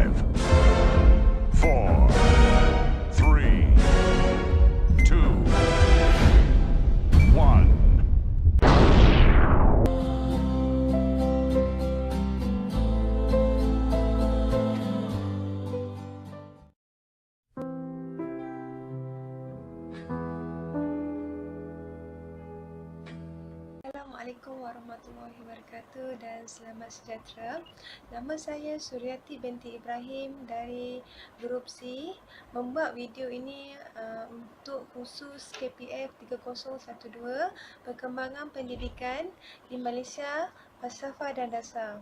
5, 4, 3, 2, 1. Assalamualaikum warahmatullahi wabarakatuh dan selamat sejahtera. Nama saya Suryati binti Ibrahim dari Grup C. Membuat video ini untuk khusus KPF 3012 Perkembangan Pendidikan di Malaysia, Falsafah dan Dasar,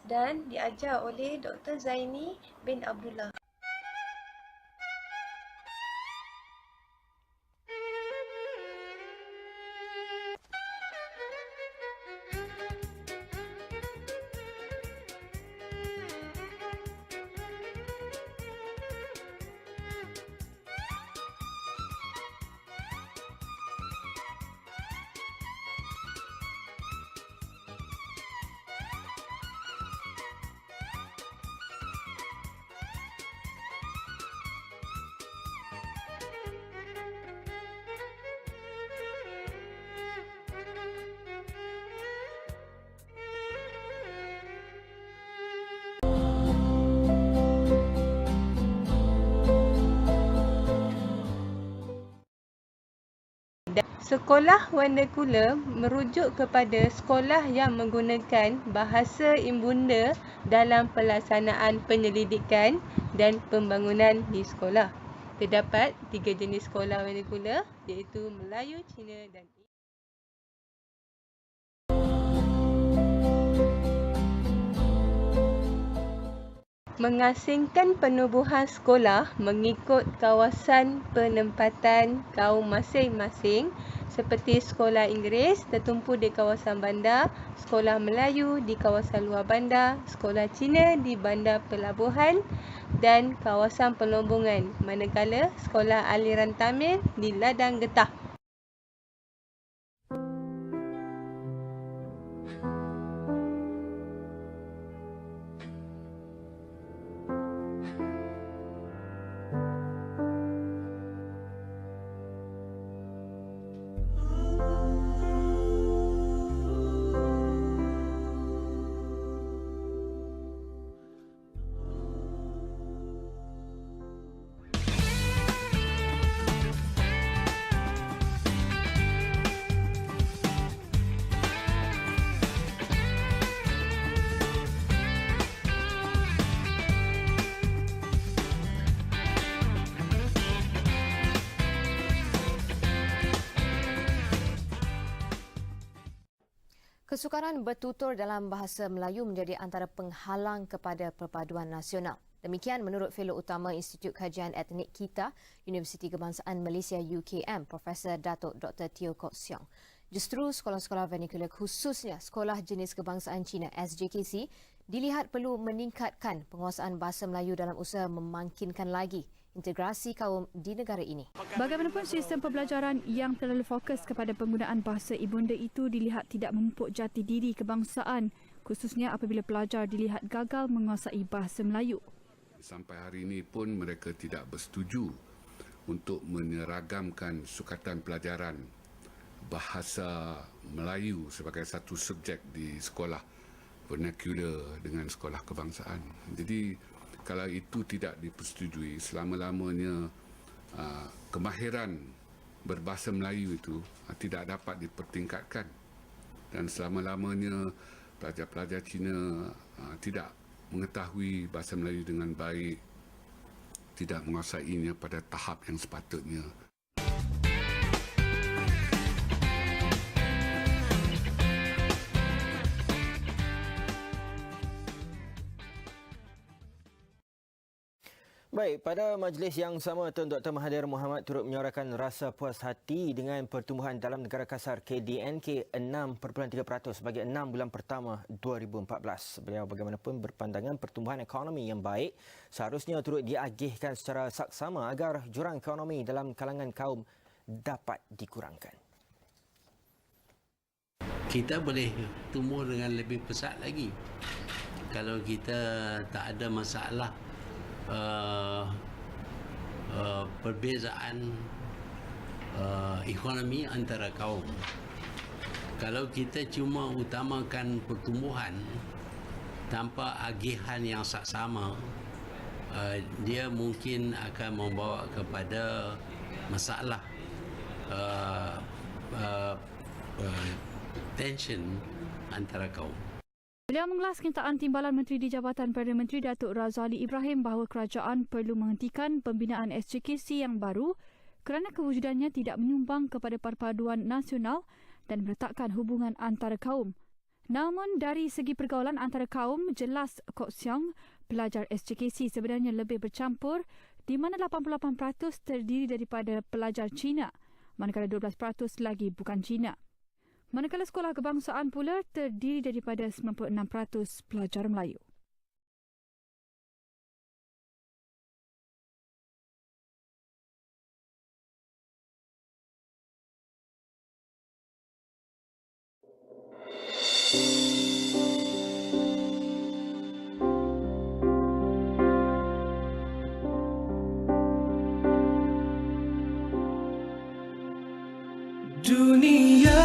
dan diajar oleh Dr. Zaini bin Abdullah. Sekolah Wandakula merujuk kepada sekolah yang menggunakan bahasa Ibunda dalam pelaksanaan penyelidikan dan pembangunan di sekolah. Terdapat 3 jenis sekolah Wandakula, iaitu Melayu, Cina dan mengasingkan penubuhan sekolah mengikut kawasan penempatan kaum masing-masing, seperti sekolah Inggeris tertumpu di kawasan bandar, sekolah Melayu di kawasan luar bandar, sekolah Cina di bandar pelabuhan dan kawasan pelombongan, manakala sekolah aliran Tamil di ladang getah. Kesukaran bertutur dalam bahasa Melayu menjadi antara penghalang kepada perpaduan nasional. Demikian menurut Fellow Utama Institut Kajian Etnik KITA, Universiti Kebangsaan Malaysia UKM, Profesor Datuk Dr. Teo Kok Siong. Justru sekolah-sekolah vernacular, khususnya Sekolah Jenis Kebangsaan Cina SJKC, dilihat perlu meningkatkan penguasaan bahasa Melayu dalam usaha memangkinkan lagi integrasi kaum di negara ini. Bagaimanapun, sistem pembelajaran yang terlalu fokus kepada penggunaan bahasa ibunda itu dilihat tidak memupuk jati diri kebangsaan, khususnya apabila pelajar dilihat gagal menguasai bahasa Melayu. Sampai hari ini pun mereka tidak bersetuju untuk menyeragamkan sukatan pelajaran bahasa Melayu sebagai satu subjek di sekolah vernacular dengan sekolah kebangsaan. Jadi kalau itu tidak dipersetujui, selama-lamanya kemahiran berbahasa Melayu itu tidak dapat dipertingkatkan, dan selama-lamanya pelajar-pelajar Cina tidak mengetahui bahasa Melayu dengan baik, tidak menguasainya pada tahap yang sepatutnya. Baik, pada majlis yang sama, Tun Dr. Mahathir Mohamad turut menyuarakan rasa puas hati dengan pertumbuhan dalam negara kasar KDNK 6.3% bagi 6 bulan pertama 2014. Beliau bagaimanapun berpandangan pertumbuhan ekonomi yang baik seharusnya turut diagihkan secara saksama agar jurang ekonomi dalam kalangan kaum dapat dikurangkan. Kita boleh tumbuh dengan lebih pesat lagi. kalau kita tak ada masalah perbezaan ekonomi antara kaum. Kalau kita cuma utamakan pertumbuhan tanpa agihan yang saksama, dia mungkin akan membawa kepada masalah tension antara kaum. Beliau mengulas kenyataan timbalan Menteri di Jabatan Perdana Menteri Datuk Razali Ibrahim bahawa kerajaan perlu menghentikan pembinaan SJKC yang baru kerana kewujudannya tidak menyumbang kepada perpaduan nasional dan meletakkan hubungan antara kaum. Namun dari segi pergaulan antara kaum, jelas Kok Siong, pelajar SJKC sebenarnya lebih bercampur di mana 88% terdiri daripada pelajar Cina, manakala 12% lagi bukan Cina. Manakala sekolah kebangsaan pula terdiri daripada 96% pelajar Melayu. Dunia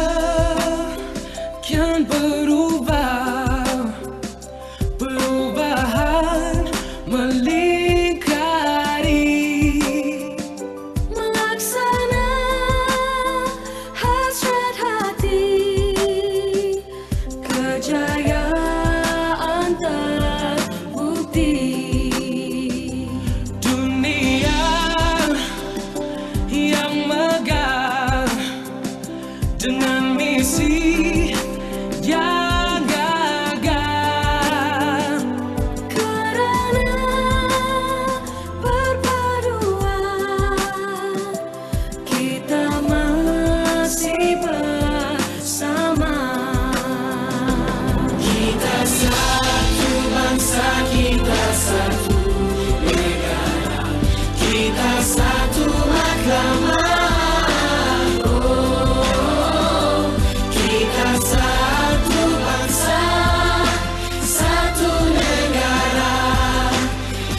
kian berubah, perubahan melingkari, melaksana hasrat hati, kejayaan terbukti. dunia yang megah dengan misi yang gagah. Kerana perpaduan kita masih bersama. Kita satu bangsa, kita satu negara, kita satu mahkamah. Oh, kita satu bangsa, satu negara,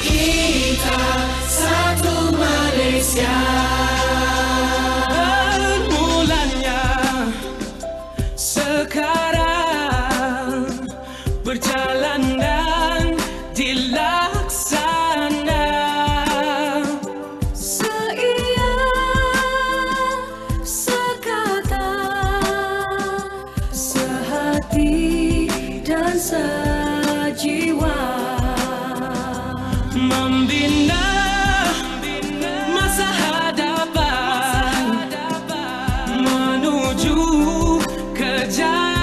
kita satu Malaysia. Mulanya sekarang berjalan dan dilaksana. Seia, sekata, sehati dan sejiwa. Membina masa hadapan menuju kejayaan.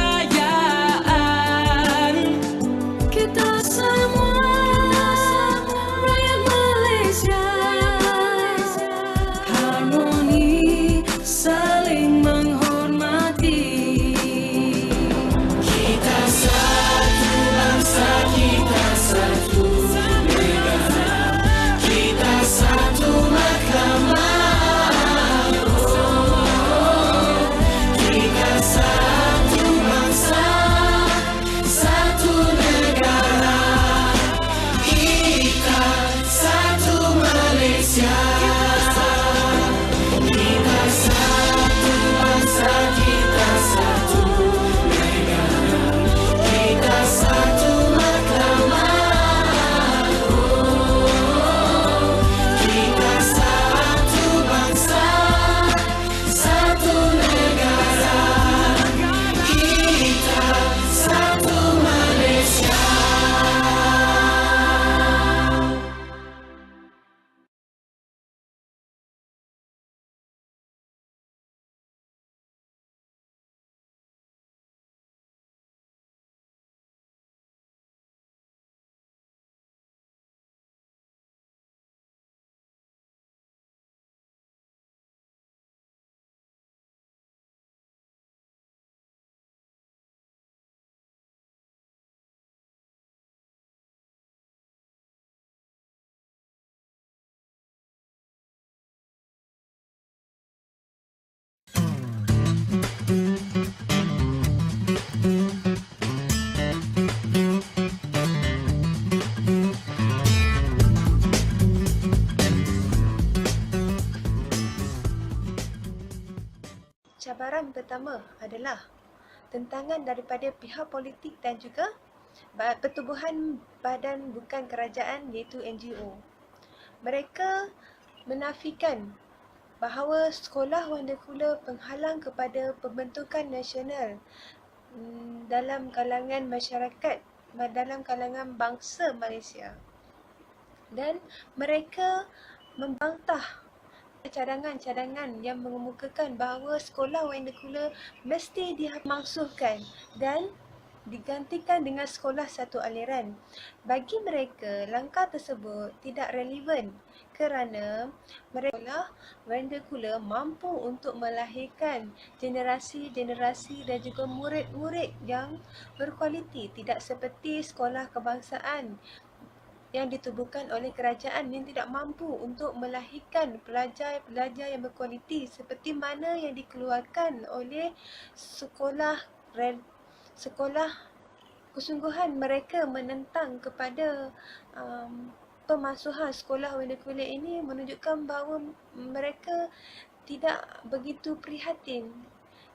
Kita semua rakyat Malaysia, harmoni saling menghormati. Kita satu bangsa, kita satu negara, kita satu mahkamah. Oh, kita satu bangsa, satu negara, tentangan pertama adalah tentangan daripada pihak politik dan juga pertubuhan badan bukan kerajaan iaitu NGO. Mereka menafikan bahawa sekolah Wondercooler penghalang kepada pembentukan nasional dalam kalangan masyarakat, dalam kalangan bangsa Malaysia. Dan mereka membantah cadangan-cadangan yang mengemukakan bahawa sekolah Wondercooler mesti dimaksuhkan dan digantikan dengan sekolah satu aliran. Bagi mereka, langkah tersebut tidak relevan kerana mereka Wondercooler mampu untuk melahirkan generasi-generasi dan juga murid-murid yang berkualiti, tidak seperti sekolah kebangsaan yang ditubuhkan oleh kerajaan yang tidak mampu untuk melahirkan pelajar-pelajar yang berkualiti seperti mana yang dikeluarkan oleh sekolah kesungguhan mereka menentang kepada pemasuhan sekolah Wondercooler ini menunjukkan bahawa mereka tidak begitu prihatin,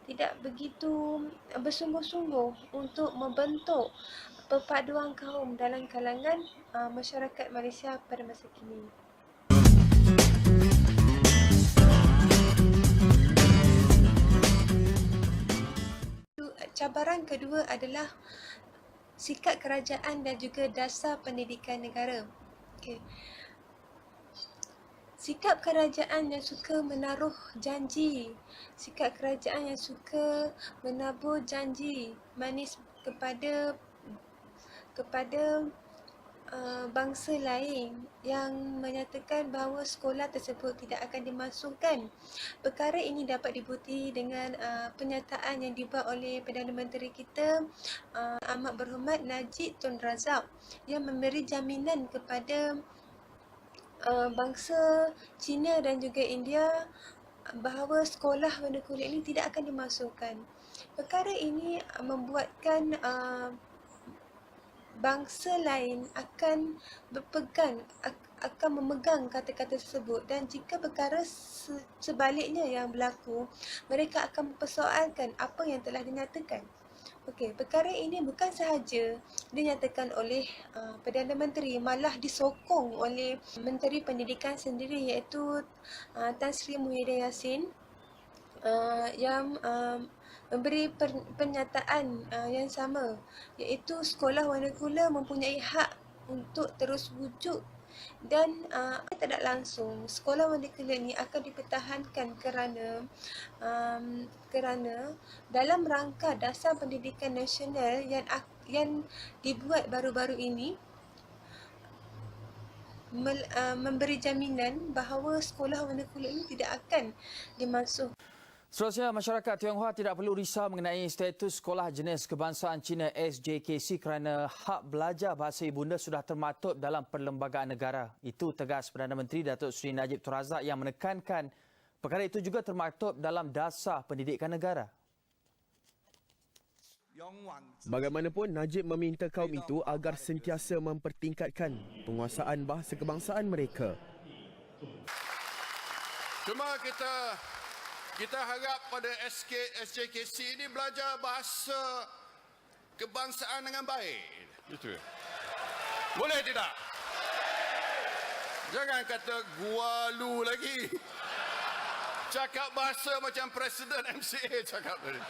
tidak begitu bersungguh-sungguh untuk membentuk perpaduan kaum dalam kalangan masyarakat Malaysia pada masa kini. Cabaran kedua adalah sikap kerajaan dan juga dasar pendidikan negara. Okay. Sikap kerajaan yang suka menaruh janji, sikap kerajaan yang suka menabur janji manis kepada bangsa lain yang menyatakan bahawa sekolah tersebut tidak akan dimasukkan. Perkara ini dapat dibukti dengan pernyataan yang dibuat oleh Perdana Menteri kita Amat Berhormat Najib Tun Razak yang memberi jaminan kepada bangsa China dan juga India bahawa sekolah Wondercooler ini tidak akan dimasukkan. Perkara ini membuatkan bangsa lain akan memegang kata-kata tersebut, dan jika perkara sebaliknya yang berlaku, mereka akan mempersoalkan apa yang telah dinyatakan. Okey, perkara ini bukan sahaja dinyatakan oleh Perdana Menteri, malah disokong oleh Menteri Pendidikan sendiri iaitu Tan Sri Muhyiddin Yassin yang memberi pernyataan yang sama, iaitu sekolah Wondercooler mempunyai hak untuk terus wujud dan tidak langsung sekolah Wondercooler ini akan dipertahankan kerana dalam rangka dasar pendidikan nasional yang dibuat baru-baru ini memberi jaminan bahawa sekolah Wondercooler ini tidak akan dimasuk. Seterusnya, masyarakat Tionghoa tidak perlu risau mengenai status Sekolah Jenis Kebangsaan Cina SJKC kerana hak belajar bahasa ibunda sudah termaktub dalam Perlembagaan Negara. Itu tegas Perdana Menteri Datuk Seri Najib Tun Razak yang menekankan perkara itu juga termaktub dalam Dasar Pendidikan Negara. Bagaimanapun, Najib meminta kaum itu agar sentiasa mempertingkatkan penguasaan bahasa kebangsaan mereka. Cuma kita harap pada SJKC ini belajar bahasa kebangsaan dengan baik. Itu. Boleh tidak? Jangan kata gualu lagi. Cakap bahasa macam Presiden MCA cakap tadi.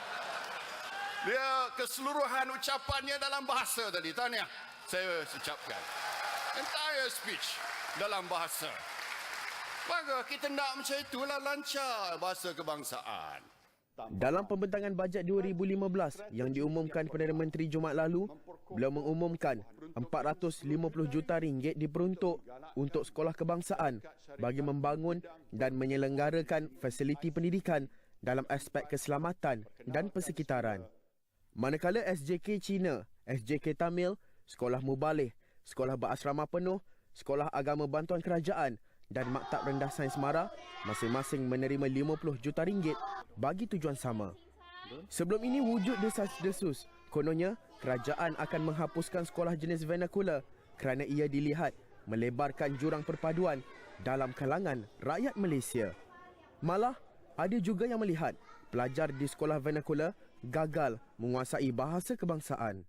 Dia keseluruhan ucapannya dalam bahasa tadi. Tahniah saya ucapkan. Entire speech dalam bahasa. Maka kita nak macam itulah lancar bahasa kebangsaan. Dalam pembentangan bajet 2015 yang diumumkan Perdana Menteri Jumaat lalu, beliau mengumumkan 450 juta ringgit diperuntuk untuk sekolah kebangsaan bagi membangun dan menyelenggarakan fasiliti pendidikan dalam aspek keselamatan dan persekitaran. Manakala SJK Cina, SJK Tamil, Sekolah Mubalih, Sekolah Berasrama Penuh, Sekolah Agama Bantuan Kerajaan dan Maktab Rendah Sains Mara masing-masing menerima 50 juta ringgit bagi tujuan sama. Sebelum ini wujud desas-desus, kononnya kerajaan akan menghapuskan sekolah jenis vernacular kerana ia dilihat melebarkan jurang perpaduan dalam kalangan rakyat Malaysia. Malah, ada juga yang melihat pelajar di sekolah vernacular gagal menguasai bahasa kebangsaan.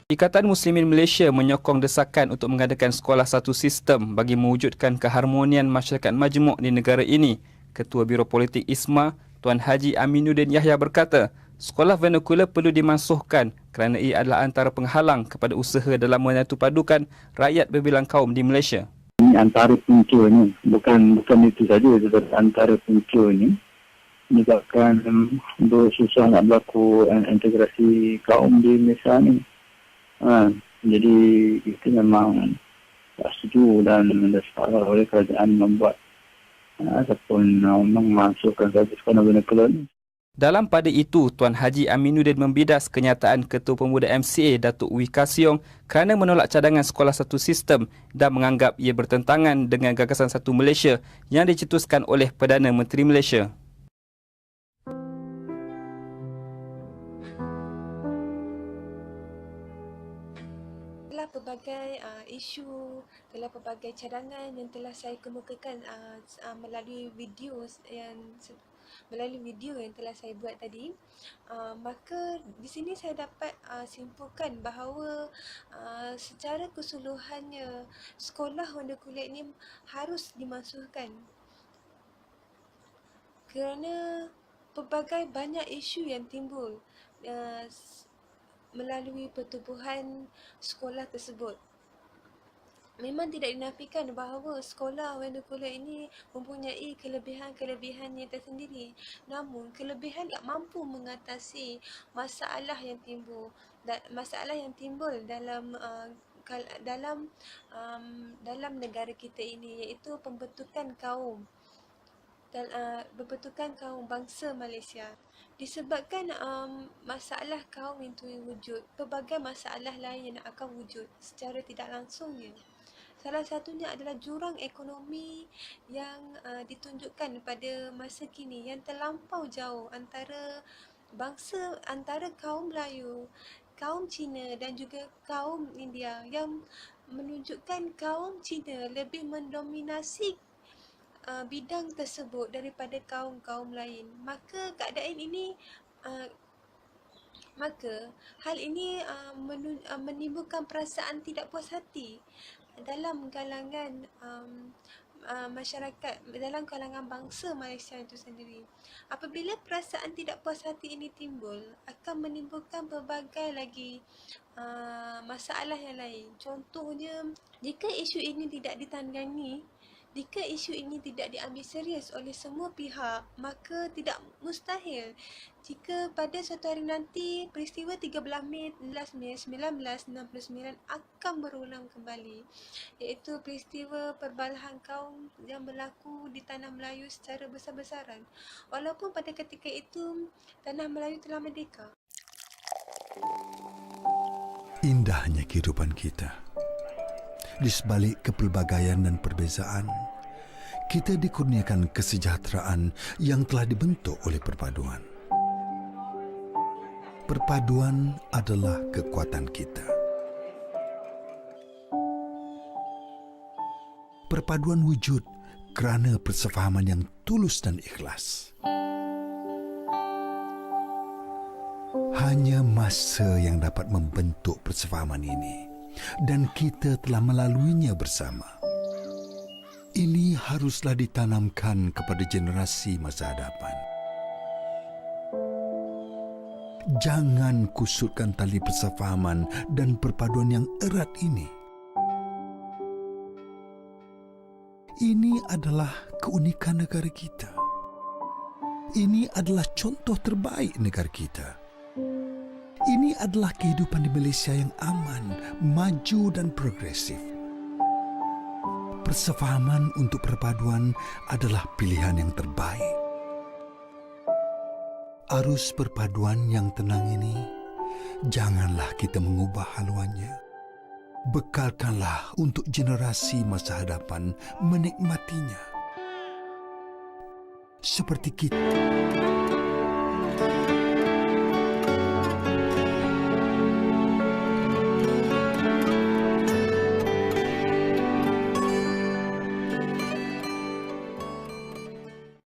Ikatan Muslimin Malaysia menyokong desakan untuk mengadakan sekolah satu sistem bagi mewujudkan keharmonian masyarakat majmuk di negara ini. Ketua Biro Politik ISMA, Tuan Haji Aminuddin Yahya berkata, sekolah vernacular perlu dimansuhkan kerana ia adalah antara penghalang kepada usaha dalam menyatu padukan rakyat berbilang kaum di Malaysia. Ini antara punca ni, bukan itu saja, tetapi antara punca ni menyebabkan bersusah nak berlaku integrasi kaum di Malaysia ni. Jadi itu memang tak setuju dan salah oleh kerajaan membuat ataupun memasukkan sekolah vernacular ni. Dalam pada itu, Tuan Haji Aminuddin membidas kenyataan Ketua Pemuda MCA Datuk Wee Ka Siong kerana menolak cadangan sekolah satu sistem dan menganggap ia bertentangan dengan gagasan satu Malaysia yang dicetuskan oleh Perdana Menteri Malaysia. Pelbagai isu, telah pelbagai cadangan yang telah saya kemukakan melalui video yang telah saya buat tadi, maka di sini saya dapat simpulkan bahawa secara keseluruhannya sekolah vernacular ini harus dimasukkan kerana pelbagai banyak isu yang timbul melalui pertubuhan sekolah tersebut. Memang tidak dinafikan bahawa sekolah vernacular ini mempunyai kelebihan-kelebihannya tersendiri. Namun, kelebihan tak mampu mengatasi masalah yang timbul dalam negara kita ini, iaitu pembentukan kaum bangsa Malaysia. Disebabkan masalah kaum itu wujud, pelbagai masalah lain yang akan wujud secara tidak langsungnya. Salah satunya adalah jurang ekonomi yang ditunjukkan pada masa kini yang terlampau jauh antara kaum Melayu, kaum Cina dan juga kaum India, yang menunjukkan kaum Cina lebih mendominasi bidang tersebut daripada kaum-kaum lain. Maka hal ini menimbulkan perasaan tidak puas hati dalam kalangan masyarakat, dalam kalangan bangsa Malaysia itu sendiri. Apabila perasaan tidak puas hati ini timbul, akan menimbulkan pelbagai lagi masalah yang lain. Contohnya, jika isu ini tidak ditangani, jika isu ini tidak diambil serius oleh semua pihak, maka tidak mustahil jika pada suatu hari nanti peristiwa 13 Mei 1969 akan berulang kembali, iaitu peristiwa perbalahan kaum yang berlaku di Tanah Melayu secara besar-besaran. Walaupun pada ketika itu Tanah Melayu telah merdeka. Indahnya kehidupan kita. Di sebalik kepelbagaian dan perbezaan, kita dikurniakan kesejahteraan yang telah dibentuk oleh perpaduan. Perpaduan adalah kekuatan kita. Perpaduan wujud kerana persefahaman yang tulus dan ikhlas. Hanya masa yang dapat membentuk persefahaman ini, dan kita telah melaluinya bersama. Ini haruslah ditanamkan kepada generasi masa hadapan. Jangan kusutkan tali persefahaman dan perpaduan yang erat ini. Ini adalah keunikan negara kita. Ini adalah contoh terbaik negara kita. Ini adalah kehidupan di Malaysia yang aman, maju dan progresif. Persefahaman untuk perpaduan adalah pilihan yang terbaik. Arus perpaduan yang tenang ini, janganlah kita mengubah haluannya. Bekalkanlah untuk generasi masa hadapan menikmatinya. seperti kita.